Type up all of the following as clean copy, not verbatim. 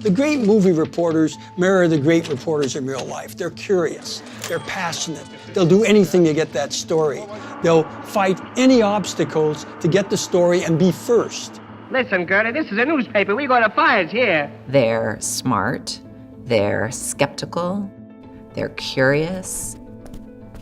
The great movie reporters mirror the great reporters in real life. They're curious, they're passionate, they'll do anything to get that story. They'll fight any obstacles to get the story and be first. Listen, Gertie, this is a newspaper. We go to fires here. They're smart, they're skeptical, they're curious.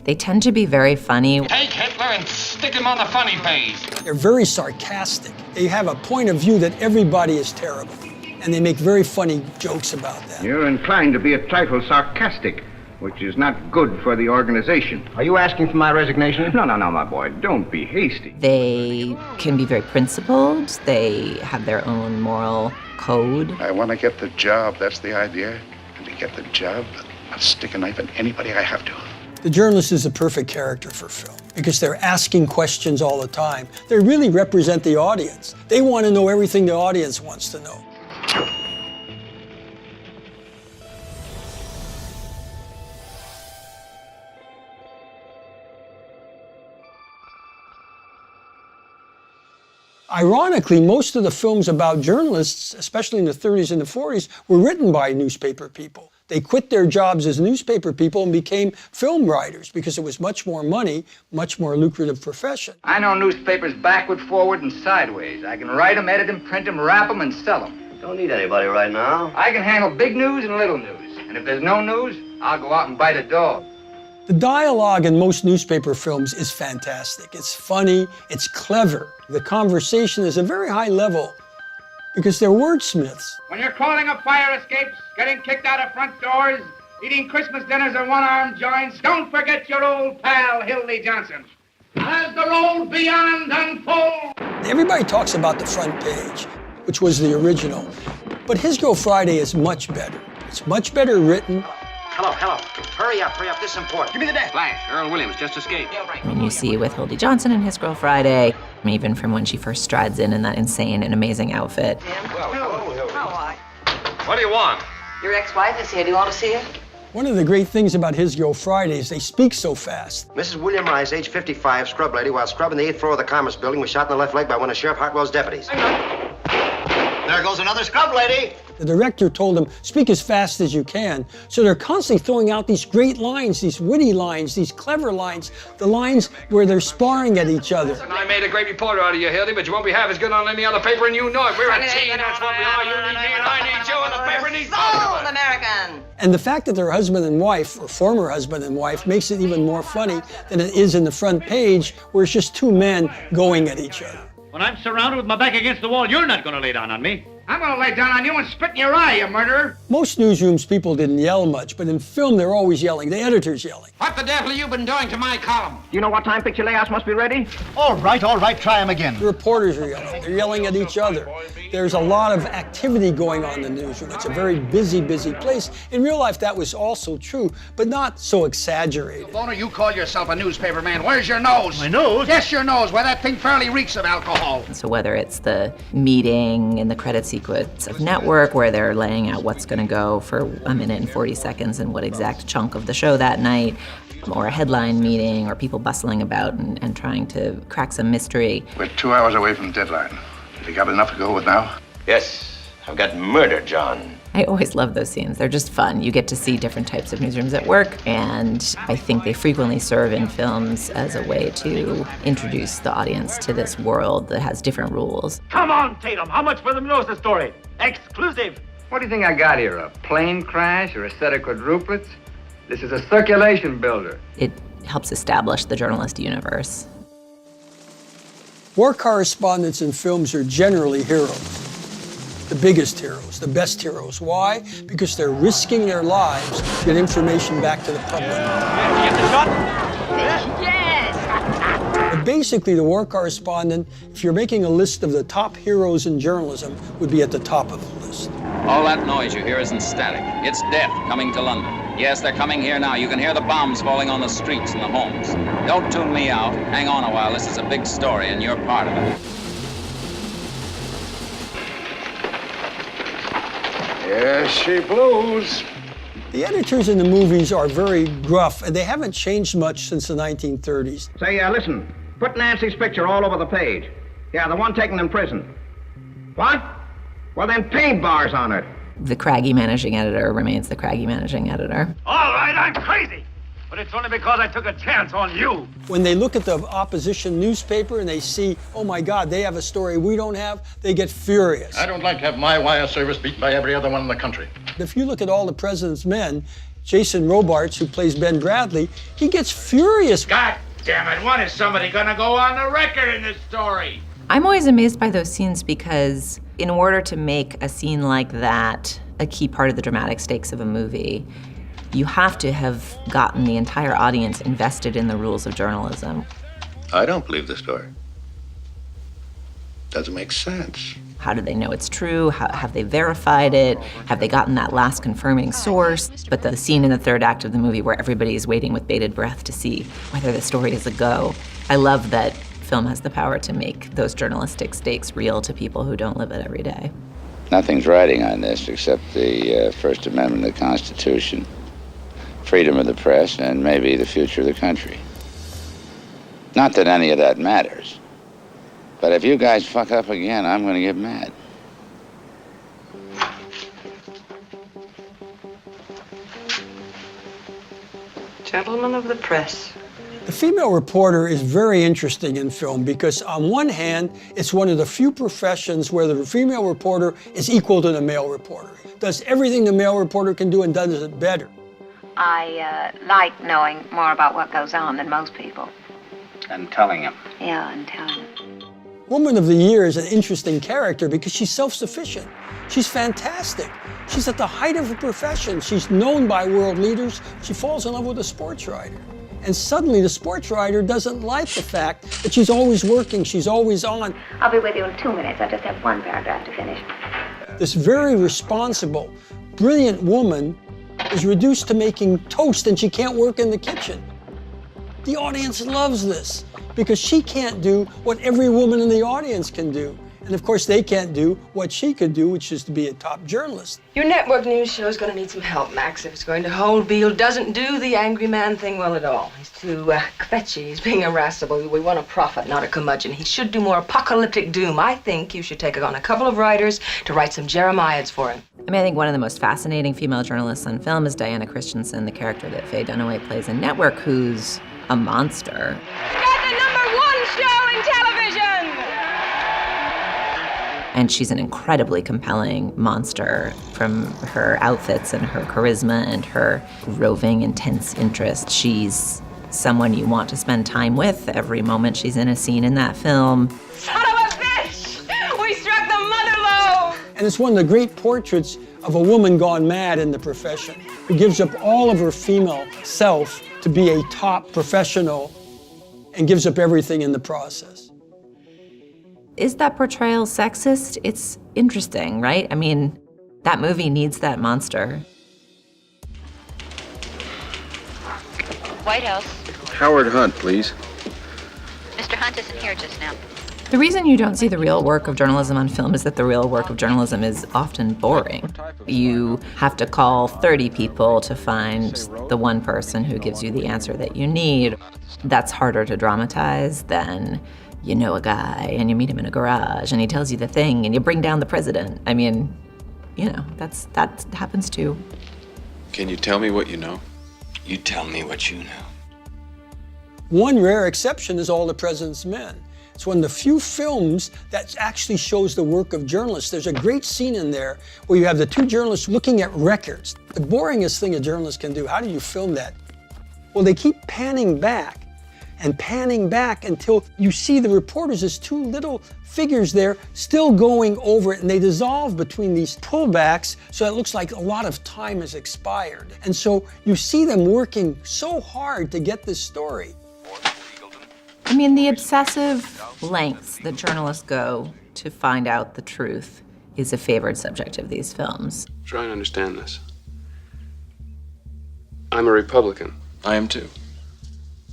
They tend to be very funny. Take Hitler and stick him on the funny page. They're very sarcastic. They have a point of view that everybody is terrible, and they make very funny jokes about that. You're inclined to be a trifle sarcastic, which is not good for the organization. Are you asking for my resignation? No, my boy. Don't be hasty. They can be very principled. They have their own moral code. I want to get the job. That's the idea. And to get the job, I'll stick a knife in anybody I have to. The journalist is a perfect character for film because they're asking questions all the time. They really represent the audience. They want to know everything the audience wants to know. Ironically, most of the films about journalists, especially in the 30s and the 40s, were written by newspaper people. They quit their jobs as newspaper people and became film writers because it was much more money, much more lucrative profession. I know newspapers backward, forward, and sideways. I can write them, edit them, print them, wrap them, and sell them. Don't need anybody right now. I can handle big news and little news. And if there's no news, I'll go out and bite a dog. The dialogue in most newspaper films is fantastic. It's funny, it's clever. The conversation is a very high level because they're wordsmiths. When you're crawling up fire escapes, getting kicked out of front doors, eating Christmas dinners at one-armed joints, don't forget your old pal, Hildy Johnson. As the road beyond unfolds. Everybody talks about the front page, which was the original, but His Girl Friday is much better. It's much better written. Hello. Hurry up, this is important. Give me the desk. Flash, Earl Williams just escaped. I mean, you see with Hildy Johnson and His Girl Friday, even from when she first strides in that insane and amazing outfit. What do you want? Your ex-wife is here. Do you want to see her? One of the great things about His Girl Friday is they speak so fast. Mrs. William Rice, age 55, scrub lady, while scrubbing the 8th floor of the Commerce Building, was shot in the left leg by one of Sheriff Hartwell's deputies. There goes another scrub lady. The director told them, speak as fast as you can. So they're constantly throwing out these great lines, these witty lines, these clever lines, the lines where they're sparring at each other. I made a great reporter out of you, Hildy, but you won't be half as good on any other paper, and you know it. We're a team, that's what we are. You need me, and I need you, and the paper needs both of us. American. And the fact that they're husband and wife, or former husband and wife, makes it even more funny than it is in the front page, where it's just two men going at each other. When I'm surrounded with my back against the wall, you're not going to lay down on me. I'm going to lay down on you and spit in your eye, you murderer. Most newsrooms, people didn't yell much, but in film, they're always yelling. The editor's yelling. What the devil have you been doing to my column? You know what time picture layouts must be ready? All right, try him again. The reporters are yelling. They're yelling at each other. There's a lot of activity going on in the newsroom. It's a very busy place. In real life, that was also true, but not so exaggerated. Boner, you call yourself a newspaper man. Where's your nose? My nose? Yes, your nose, where that thing fairly reeks of alcohol. So whether it's the meeting in the credit sequence of Network, where they're laying out what's going to go for 1 minute and 40 seconds and what exact chunk of the show that night, or a headline meeting, or people bustling about and trying to crack some mystery. We're 2 hours away from deadline. Have you got enough to go with now? Yes, I've got murder, John. I always love those scenes. They're just fun. You get to see different types of newsrooms at work, and I think they frequently serve in films as a way to introduce the audience to this world that has different rules. Come on, Tatum. How much for them knows the story? Exclusive. What do you think I got here, a plane crash or a set of quadruplets? This is a circulation builder. It helps establish the journalist universe. War correspondents in films are generally heroes. The biggest heroes, the best heroes. Why? Because they're risking their lives to get information back to the public. Get the shot? But basically, the war correspondent, if you're making a list of the top heroes in journalism, would be at the top of the list. All that noise you hear isn't static. It's death coming to London. Yes, they're coming here now. You can hear the bombs falling on the streets and the homes. Don't tune me out. Hang on a while. This is a big story, and you're part of it. Yes, she blows. The editors in the movies are very gruff, and they haven't changed much since the 1930s. Say, listen, put Nancy's picture all over the page. Yeah, the one taken in prison. What? Well, then paint bars on it. the craggy managing editor remains the craggy managing editor. All right, I'm crazy. But it's only because I took a chance on you. When they look at the opposition newspaper and they see, oh my God, they have a story we don't have, they get furious. I don't like to have my wire service beaten by every other one in the country. If you look at All the President's Men, Jason Robards, who plays Ben Bradley, he gets furious. God damn it, when is somebody gonna go on the record in this story? I'm always amazed by those scenes because in order to make a scene like that a key part of the dramatic stakes of a movie, you have to have gotten the entire audience invested in the rules of journalism. I don't believe the story. Doesn't make sense. How do they know it's true? How, have they verified it? Have they gotten that last confirming source? But the scene in the third act of the movie where everybody is waiting with bated breath to see whether the story is a go. I love that film has the power to make those journalistic stakes real to people who don't live it every day. Nothing's riding on this except the First Amendment of the Constitution, freedom of the press, and maybe the future of the country. Not that any of that matters. But if you guys fuck up again, I'm going to get mad. Gentlemen of the press. The female reporter is very interesting in film because on one hand, it's one of the few professions where the female reporter is equal to the male reporter. Does everything the male reporter can do and does it better. I like knowing more about what goes on than most people. And telling him. Yeah, and telling him. Woman of the Year is an interesting character because she's self-sufficient. She's fantastic. She's at the height of her profession. She's known by world leaders. She falls in love with a sports writer. And suddenly the sports writer doesn't like the fact that she's always working, she's always on. I'll be with you in 2 minutes. I just have one paragraph to finish. This very responsible, brilliant woman is reduced to making toast and she can't work in the kitchen. The audience loves this because she can't do what every woman in the audience can do. And of course, they can't do what she could do, which is to be a top journalist. Your network news show is going to need some help, Max, if it's going to hold. Beale doesn't do the angry man thing well at all. He's too kvetchy. He's being irascible. We want a prophet, not a curmudgeon. He should do more apocalyptic doom. I think you should take on a couple of writers to write some Jeremiads for him. I mean, I think one of the most fascinating female journalists on film is Diana Christensen, the character that Faye Dunaway plays in Network, who's a monster. Got the #1 show in television! And she's an incredibly compelling monster from her outfits and her charisma and her roving, intense interest. She's someone you want to spend time with every moment she's in a scene in that film. Son of a bitch! We struck the mother lode! And it's one of the great portraits of a woman gone mad in the profession, who gives up all of her female self to be a top professional and gives up everything in the process. Is that portrayal sexist? It's interesting, right? I mean, that movie needs that monster. White House. Howard Hunt, please. Mr. Hunt isn't here just now. The reason you don't see the real work of journalism on film is that the real work of journalism is often boring. You have to call 30 people to find the one person who gives you the answer that you need. That's harder to dramatize than you know a guy and you meet him in a garage and he tells you the thing and you bring down the president. I mean, you know, that happens too. Can you tell me what you know? You tell me what you know. One rare exception is All the President's Men. It's one of the few films that actually shows the work of journalists. There's a great scene in there where you have the two journalists looking at records. The boringest thing a journalist can do, how do you film that? Well, they keep panning back and panning back until you see the reporters as two little figures there still going over it, and they dissolve between these pullbacks so it looks like a lot of time has expired. And so you see them working so hard to get this story. I mean, the obsessive lengths that journalists go to find out the truth is a favored subject of these films. Try and understand this. I'm a Republican. I am too.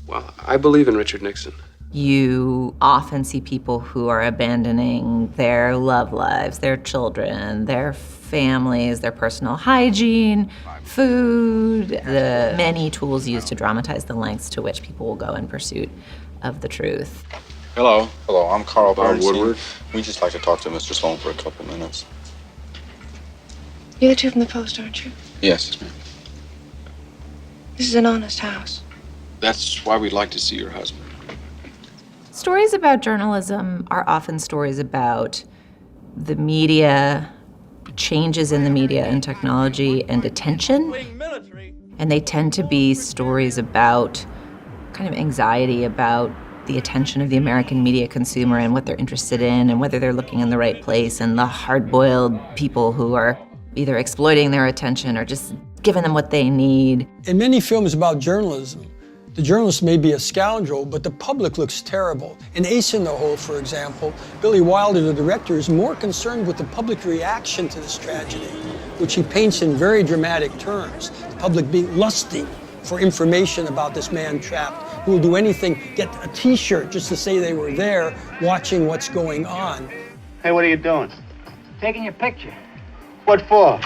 Well, I believe in Richard Nixon. You often see people who are abandoning their love lives, their children, their families, their personal hygiene, food, the many tools used to dramatize the lengths to which people will go in pursuit of the truth. Hello. Hello, I'm Carl Bob Bernstein. Woodward. We'd just like to talk to Mr. Sloan for a couple minutes. You're the two from the Post, aren't you? Yes, ma'am. This is an honest house. That's why we'd like to see your husband. Stories about journalism are often stories about the media, changes in the media and technology and attention. And they tend to be stories about kind of anxiety about the attention of the American media consumer and what they're interested in and whether they're looking in the right place, and the hard-boiled people who are either exploiting their attention or just giving them what they need. In many films about journalism, the journalist may be a scoundrel, but the public looks terrible. In Ace in the Hole, for example, Billy Wilder, the director, is more concerned with the public reaction to this tragedy, which he paints in very dramatic terms. The public being lusting for information about this man trapped, who will do anything, get a t-shirt just to say they were there, watching what's going on. Hey, what are you doing? Taking your picture. What for?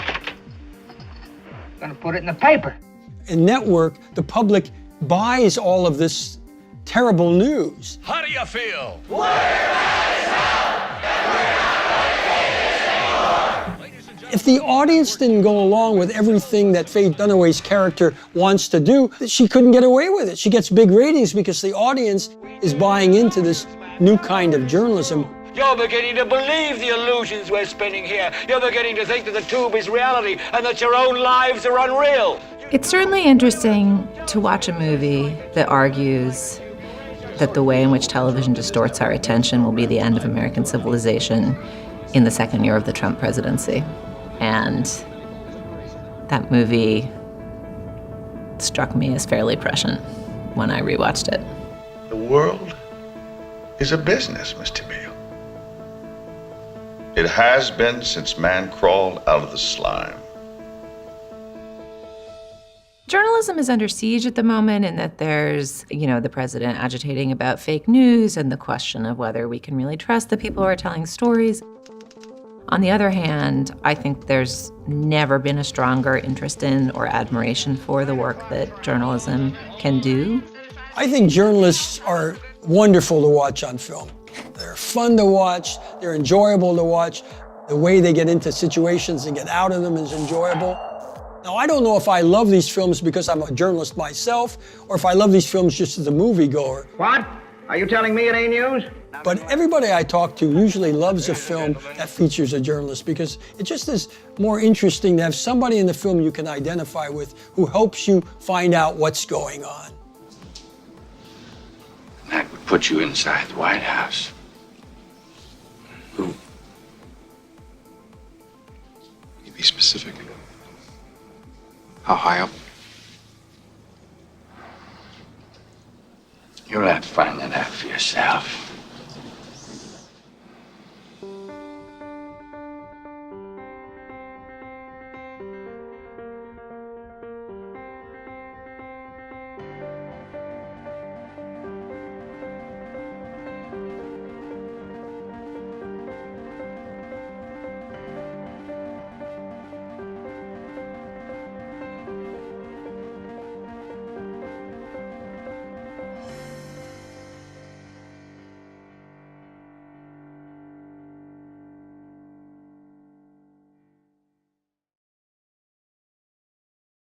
Gonna put it in the paper. In Network, the public buys all of this terrible news. How do you feel? If the audience didn't go along with everything that Faye Dunaway's character wants to do, she couldn't get away with it. She gets big ratings because the audience is buying into this new kind of journalism. You're beginning to believe the illusions we're spinning here. You're beginning to think that the tube is reality and that your own lives are unreal. It's certainly interesting to watch a movie that argues that the way in which television distorts our attention will be the end of American civilization in the second year of the Trump presidency. And that movie struck me as fairly prescient when I rewatched it. The world is a business, Mr. Beale. It has been since man crawled out of the slime. Journalism is under siege at the moment in that there's, the president agitating about fake news and the question of whether we can really trust the people who are telling stories. On the other hand, I think there's never been a stronger interest in or admiration for the work that journalism can do. I think journalists are wonderful to watch on film. They're fun to watch, they're enjoyable to watch. The way they get into situations and get out of them is enjoyable. Now, I don't know if I love these films because I'm a journalist myself, or if I love these films just as a moviegoer. What? Are you telling me it ain't news? But everybody I talk to usually loves a film that features a journalist because it just is more interesting to have somebody in the film you can identify with who helps you find out what's going on. That would put you inside the White House. Who? Can you be specific? How high up? You'll have to find that out for yourself.